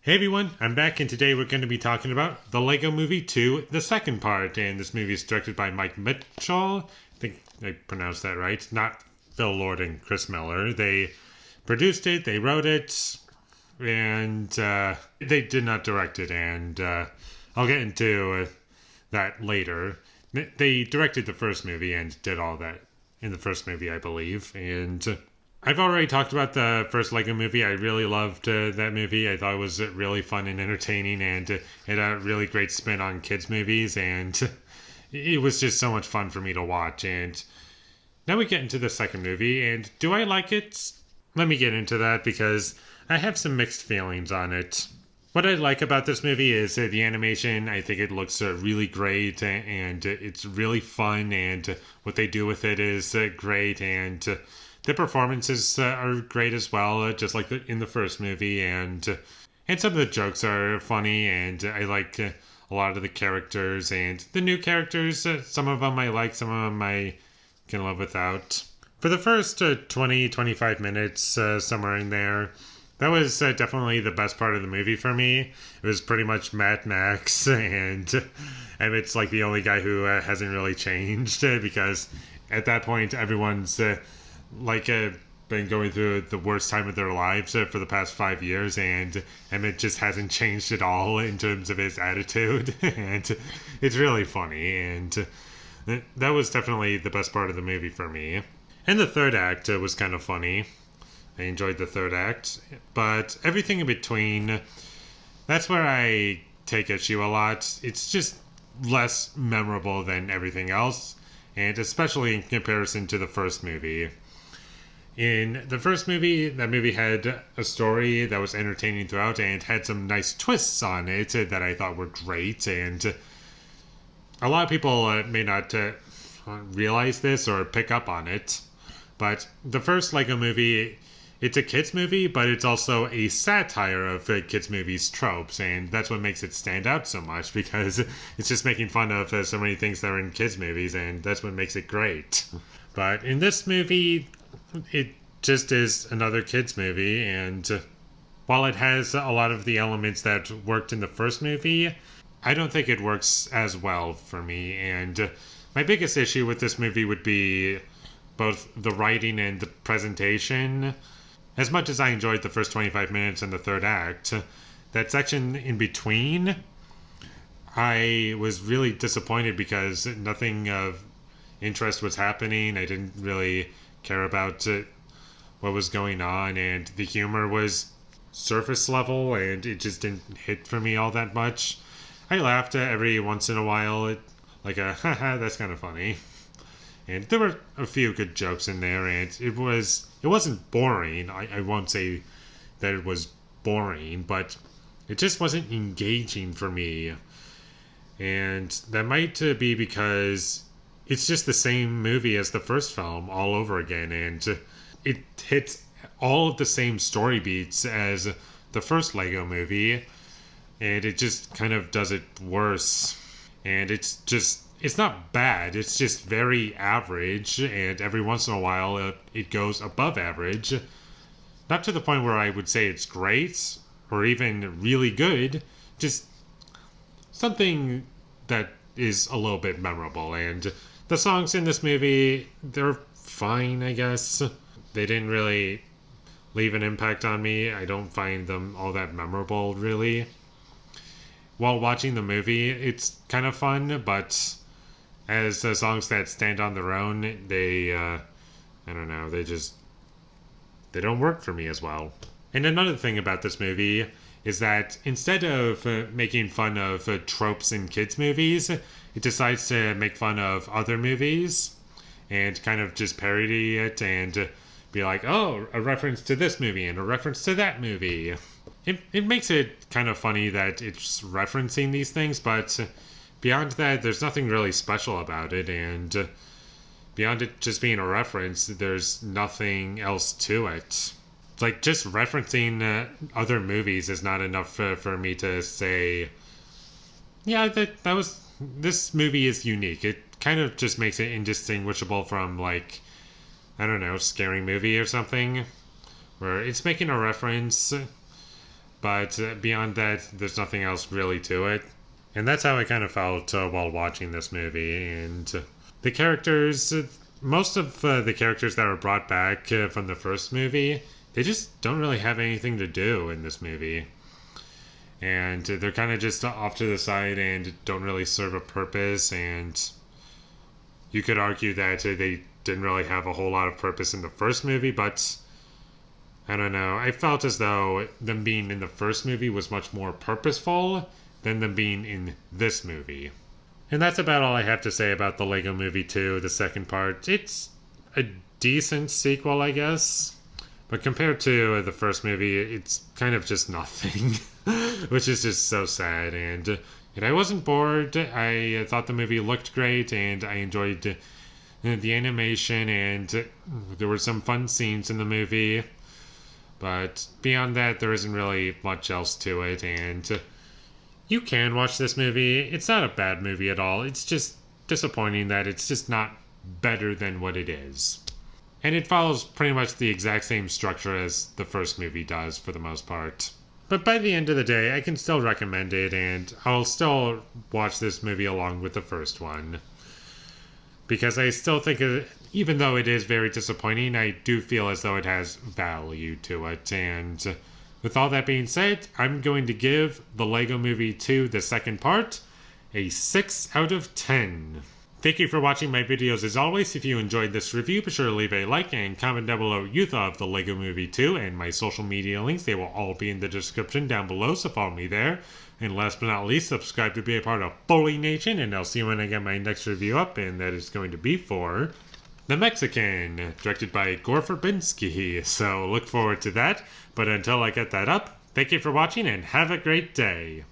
Hey everyone, I'm back and today we're going to be talking about The Lego Movie 2, the second part. And this movie is directed by Mike Mitchell. I think I pronounced that right. Not Phil Lord and Chris Miller. They produced it, they wrote it, and they did not direct it. And I'll get into that later. They directed the first movie and did all that in the first movie, I believe. And I've already talked about the first Lego movie. I really loved that movie. I thought it was really fun and entertaining, and it had a really great spin on kids' movies, and it was just so much fun for me to watch. And now we get into the second movie, and do I like it? Let me get into that because I have some mixed feelings on it. What I like about this movie is the animation. I think it looks really great, and it's really fun, and what they do with it is great, and the performances are great as well, just like in the first movie, and some of the jokes are funny, and I like a lot of the characters and the new characters. Some of them I like, some of them I can live without. For the first 20-25 minutes, somewhere in there, that was definitely the best part of the movie for me. It was pretty much Mad Max, and it's like the only guy who hasn't really changed, because at that point everyone's been going through the worst time of their lives for the past 5 years, and Emmett just hasn't changed at all in terms of his attitude, and it's really funny, and that was definitely the best part of the movie for me. And the third act was kind of funny. I enjoyed the third act, but everything in between, that's where I take issue a lot. It's just less memorable than everything else, and especially in comparison to the first movie. In the first movie, that movie had a story that was entertaining throughout and had some nice twists on it that I thought were great. And a lot of people may not realize this or pick up on it, but the first Lego movie, it's a kids movie, but it's also a satire of kids movies tropes, and that's what makes it stand out so much, because it's just making fun of so many things that are in kids movies, and that's what makes it great. But in this movie, it just is another kids movie, and while it has a lot of the elements that worked in the first movie, I don't think it works as well for me. And my biggest issue with this movie would be both the writing and the presentation. As much as I enjoyed the first 25 minutes and the third act, that section in between, I was really disappointed because nothing of interest was happening. I didn't really care about what was going on, and the humor was surface level, and it just didn't hit for me all that much. I laughed every once in a while, like a haha, that's kind of funny, and there were a few good jokes in there, and it wasn't boring. I won't say that it was boring, but it just wasn't engaging for me, and that might be because it's just the same movie as the first film all over again, and it hits all of the same story beats as the first Lego movie, and it just kind of does it worse. And it's not bad, it's just very average, and every once in a while it goes above average. Not to the point where I would say it's great or even really good, just something that is a little bit memorable. And the songs in this movie, they're fine, I guess. They didn't really leave an impact on me. I don't find them all that memorable, really. While watching the movie, it's kind of fun, but as songs that stand on their own, I don't know, they don't work for me as well. And another thing about this movie is that instead of making fun of tropes in kids' movies, it decides to make fun of other movies and kind of just parody it and be like, oh, a reference to this movie and a reference to that movie. It makes it kind of funny that it's referencing these things, but beyond that, there's nothing really special about it, and beyond it just being a reference, there's nothing else to it. It's like just referencing other movies is not enough for me to say, yeah, this movie is unique. It kind of just makes it indistinguishable from, like, I don't know, Scary Movie or something, where it's making a reference But beyond that, there's nothing else really to it. And that's how I kind of felt while watching this movie. And the characters, most of the characters that were brought back from the first movie, they just don't really have anything to do in this movie. And they're kind of just off to the side and don't really serve a purpose. And you could argue that they didn't really have a whole lot of purpose in the first movie, but I don't know. I felt as though them being in the first movie was much more purposeful than them being in this movie. And that's about all I have to say about the Lego Movie 2, the second part. It's a decent sequel, I guess. But compared to the first movie, it's kind of just nothing. Which is just so sad. And I wasn't bored. I thought the movie looked great, and I enjoyed the animation, and there were some fun scenes in the movie. But beyond that, there isn't really much else to it, and you can watch this movie. It's not a bad movie at all. It's just disappointing that it's just not better than what it is. And it follows pretty much the exact same structure as the first movie does for the most part. But by the end of the day, I can still recommend it, and I'll still watch this movie along with the first one. Because I still think, even though it is very disappointing, I do feel as though it has value to it. And with all that being said, I'm going to give the Lego Movie 2, the second part, a 6 out of 10. Thank you for watching my videos as always. If you enjoyed this review, be sure to leave a like and comment down below what you thought of the Lego Movie 2 and my social media links. They will all be in the description down below, so follow me there. And last but not least, subscribe to be a part of Foley Nation, and I'll see you when I get my next review up, and that is going to be for The Mexican, directed by Gore Verbinski. So look forward to that, but until I get that up, thank you for watching and have a great day.